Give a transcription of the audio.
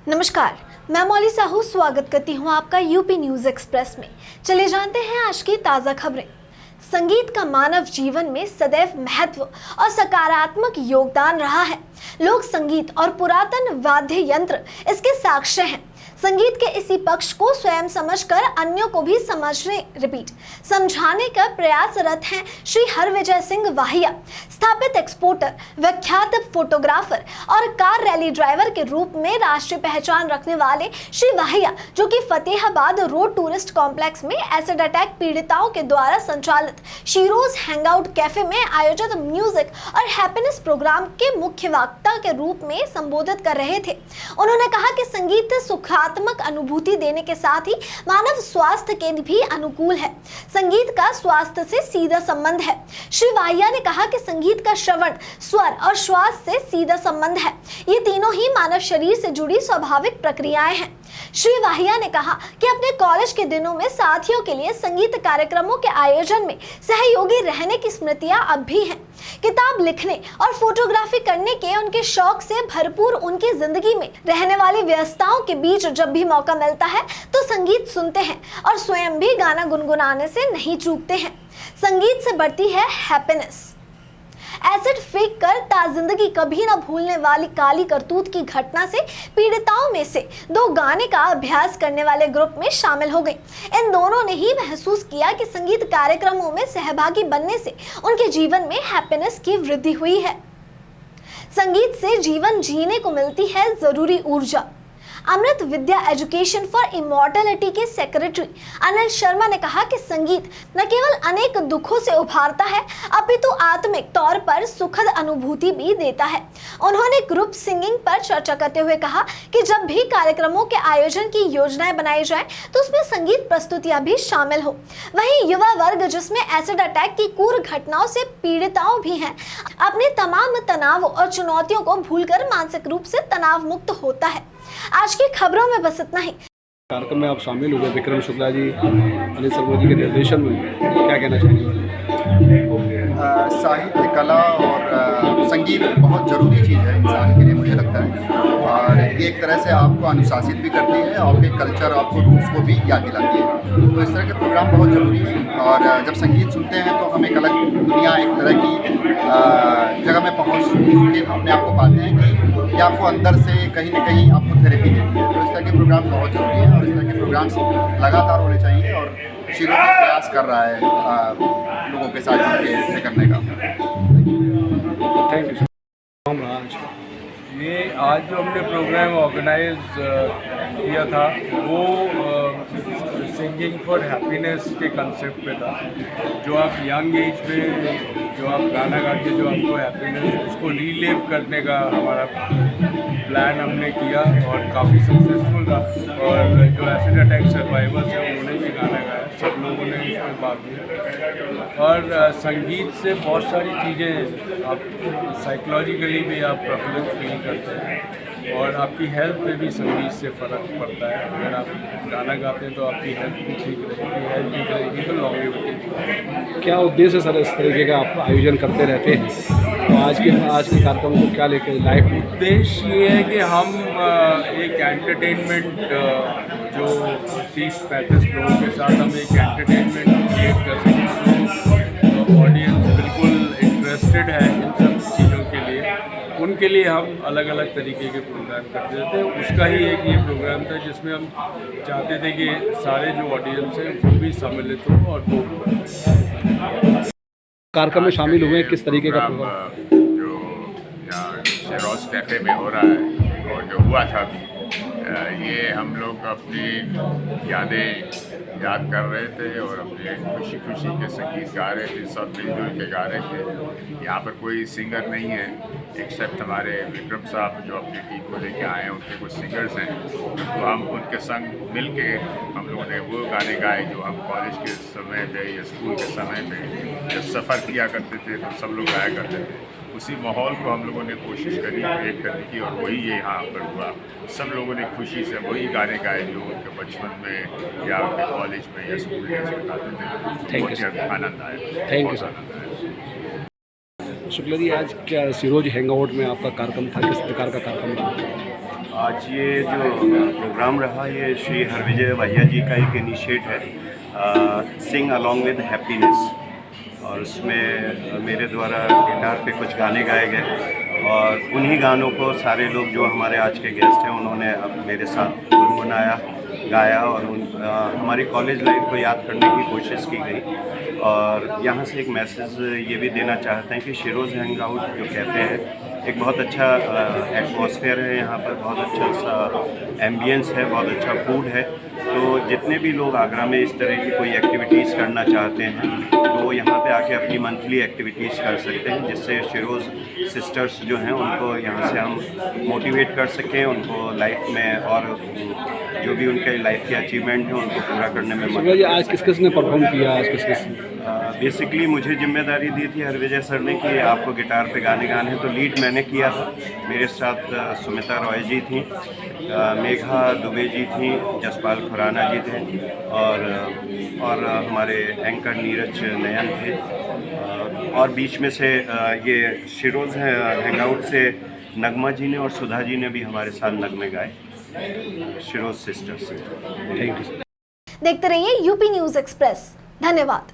नमस्कार, मैं मौली साहू स्वागत करती हूं आपका यूपी न्यूज एक्सप्रेस में। चले जानते हैं आज की ताज़ा खबरें। संगीत का मानव जीवन में सदैव महत्व और सकारात्मक योगदान रहा है। लोक संगीत और पुरातन वाद्य यंत्र इसके साक्ष्य हैं। संगीत के इसी पक्ष को स्वयं समझकर अन्यों को भी समझाने का प्रयासरत हैं श्री हरविजय सिंह वाहिया, स्थापित एक्सपोर्टर, विख्यात फोटोग्राफर और कार रैली ड्राइवर के रूप में राष्ट्रीय पहचान रखने वाले श्री वाहिया, जो कि फतेहाबाद रोड टूरिस्ट कॉम्प्लेक्स में एसिड अटैक पीड़िताओं के द्वारा संचालित शीरोज हैंगआउट कैफे में आयोजित म्यूजिक और हैप्पीनेस प्रोग्राम के मुख्य वक्ता के रूप में संबोधित कर रहे थे। उन्होंने कहा कि संगीत सुखात्मक अनुभूति देने के साथ ही मानव स्वास्थ्य के भी अनुकूल है। संगीत का स्वास्थ्य से सीधा संबंध है। श्री वाहिया ने कहा कि संगीत का श्रवण, स्वर और श्वास से सीधा संबंध है। ये तीनों ही मानव शरीर से जुड़ी स्वाभाविक प्रक्रियाएं हैं। श्री वाहिया ने कहा कि अपने कॉलेज के दिनों में साथियों के लिए संगीत कार्यक्रमों के आयोजन में सहयोगी रहने की स्मृतियां अब भी हैं। किताब लिखने और फोटोग्राफी करने के उनके शौक से भरपूर उनकी जिंदगी में रहने वाली व्यस्तताओं के बीच जब भी मौका मिलता है तो संगीत सुनते हैं और स्वयं भी गाना गुनगुनाने से नहीं चूकते हैं। संगीत से बढ़ती है हैप्पीनेस। एसिड फेंक कर ताजिंदगी कभी न भूलने वाली काली करतूत की घटना से पीड़िताओं में से दो गाने का अभ्यास करने वाले ग्रुप में शामिल हो गई। इन दोनों ने ही महसूस किया कि संगीत कार्यक्रमों में सहभागी बनने से उनके जीवन में हैप्पीनेस की वृद्धि हुई है। संगीत से जीवन जीने को मिलती है जरूरी ऊर्जा। अमृत विद्या एजुकेशन फॉर इमॉर्टलिटी के सेक्रेटरी अनिल शर्मा ने कहा कि संगीत न केवल अनेक दुखों से उभारता है, अपितु आत्मिक तौर पर सुखद अनुभूति भी देता है। उन्होंने ग्रुप सिंगिंग पर चर्चा करते हुए कहा कि जब भी कार्यक्रमों के आयोजन की योजनाएं बनाई जाए तो उसमें संगीत प्रस्तुतियां भी शामिल हो। वहीं युवा वर्ग, जिसमें एसिड अटैक की क्रूर घटनाओं से पीड़िताओं भी हैं, अपने तमाम तनाव और चुनौतियों को भूलकर मानसिक रूप से तनाव मुक्त होता है। आज की खबरों में बस इतना ही। कार्यक्रम में आप शामिल हुए, विक्रम शुक्ला जी, अनिल शर्मा जी के निर्देशन में, क्या कहना चाहेंगे? साहित्य, कला और संगीत बहुत ज़रूरी चीज़ है इंसान के लिए, मुझे लगता है। और ये एक तरह से आपको अनुशासित भी करती है, आपके कल्चर, आपको रूट्स को भी याद दिलाती है। तो इस तरह के प्रोग्राम बहुत ज़रूरी है। और जब संगीत सुनते हैं तो हम एक अलग दुनिया, एक तरह की जगह में पहुँच के अपने आप को पाते हैं कि ये आपको अंदर से कहीं ना कहीं आपको थेरेपी देती है। तो इस तरह के प्रोग्राम बहुत ज़रूरी है और इस तरह के प्रोग्राम्स लगातार होने चाहिए। और शीरो भी प्रयास कर रहा है लोगों के साथ जुड़ के ऐसे करने का। Thank you. ये आज जो हमने प्रोग्राम ऑर्गेनाइज किया था वो सिंगिंग फॉर हैप्पीनेस के कंसेप्ट पे था। जो आप यंग एज में जो आप गाना गा के जो आपको हैप्पीनेस, उसको रीलेव करने का हमारा प्लान हमने किया और काफ़ी सक्सेसफुल रहा। और जो एसिड अटैक सर्वाइवर्स हैं उन्होंने भी गाना गाया, सब लोगों ने इसमें भाग लिया। और संगीत से बहुत सारी चीज़ें आप साइकोलॉजिकली भी आप प्रफुल्लित फील करते हैं और आपकी हेल्थ पे भी संगीत से फ़र्क पड़ता है। अगर आप गाना गाते हैं तो आपकी हेल्थ भी ठीक रहेगी, हेल्थ ठीक रहेगी तो लॉन्गेविटी। क्या उद्देश्य सर इस तरीके का आप आयोजन करते रहते हैं? तो आज के कार्यक्रम को क्या लेकर लाइव? उद्देश्य ये है कि हम एक एंटरटेनमेंट जो 30-35 लोगों के साथ हम एक एंटरटेनमेंट क्रिएट कर सकें। तो ऑडियंस बिल्कुल इंटरेस्टेड है इन सब चीज़ों के लिए, उनके लिए हम अलग अलग तरीके के प्रोग्राम करते रहते हैं। उसका ही एक ये प्रोग्राम था जिसमें हम चाहते थे कि सारे जो ऑडियंस है वो भी सम्मिलित हो और वो कार्यक्रम में शामिल हुए, किस तरीके का प्रोग्राम? जो यहाँ शेरोज कैफ़े में हो रहा है और जो हुआ था अभी, ये हम लोग अपनी यादें याद कर रहे थे और अपने खुशी खुशी के संगीत गा रहे थे, सब मिलजुल के गा रहे थे। यहाँ पर कोई सिंगर नहीं है एक्सेप्ट हमारे विक्रम साहब जो अपनी टीम को लेके आए हैं, उनके कुछ सिंगर्स हैं। तो हम उनके संग मिल के हम लोगों ने वो गाने गाए जो हम कॉलेज के समय पे या स्कूल के समय पे जब सफ़र किया करते थे तो सब लोग गाया करते थे। उसी माहौल को हम लोगों ने कोशिश करी क्रिएट करने की और वही ये यहाँ पर हुआ। सब लोगों ने खुशी से वही गाने गाए जो उनके बचपन में या उनके कॉलेज में या स्कूल डेज में गाते थे। बहुत ही आनंद आया। Thank you sir. Shukla ji, आज क्या सिरोज हैंगआउट में आपका कार्यक्रम था, किस प्रकार का कार्यक्रम था? आज ये जो प्रोग्राम रहा ये श्री हरविजय भैया जी का एक इनिशिएट है, सिंग अलॉन्ग विद हैप्पीनेस, और उसमें मेरे द्वारा गिटार पे कुछ गाने गाए गए और उन्हीं गानों को सारे लोग जो हमारे आज के गेस्ट हैं उन्होंने अब मेरे साथ गुनगुनाया, गाया और हमारी कॉलेज लाइफ को याद करने की कोशिश की गई। और यहाँ से एक मैसेज ये भी देना चाहते हैं कि शिरोज़ हैंग आउट जो कैफ़े है एक बहुत अच्छा एटमॉस्फेयर है, यहाँ पर बहुत अच्छा सा एम्बियंस है, बहुत अच्छा फूड है। तो जितने भी लोग आगरा में इस तरह की कोई एक्टिविटीज़ करना चाहते हैं तो यहाँ पे आके अपनी मंथली एक्टिविटीज़ कर सकते हैं, जिससे शिरोज़ सिस्टर्स जो हैं उनको यहाँ से हम मोटिवेट कर सकें, उनको लाइफ में और जो भी उनके लाइफ के अचीवमेंट हैं उनको पूरा करने में सुबह जी आज किस किस ने परफॉर्म किया, आज किस किस बेसिकली मुझे जिम्मेदारी दी थी हरविजय सर ने कि आपको गिटार पे गाने गाने हैं, तो लीड मैंने किया था। मेरे साथ सुमिता रॉय जी थी, मेघा दुबे जी थी, जसपाल खुराना जी थे और हमारे एंकर नीरज नयन थे, और बीच में से ये शिरोज़ हैंगआउट से नगमा जी ने और सुधा जी ने भी हमारे साथ नगमे गाए, शिरोज़ सिस्टर्स से। Thank you. देखते रहिए यूपी न्यूज़ एक्सप्रेस। धन्यवाद।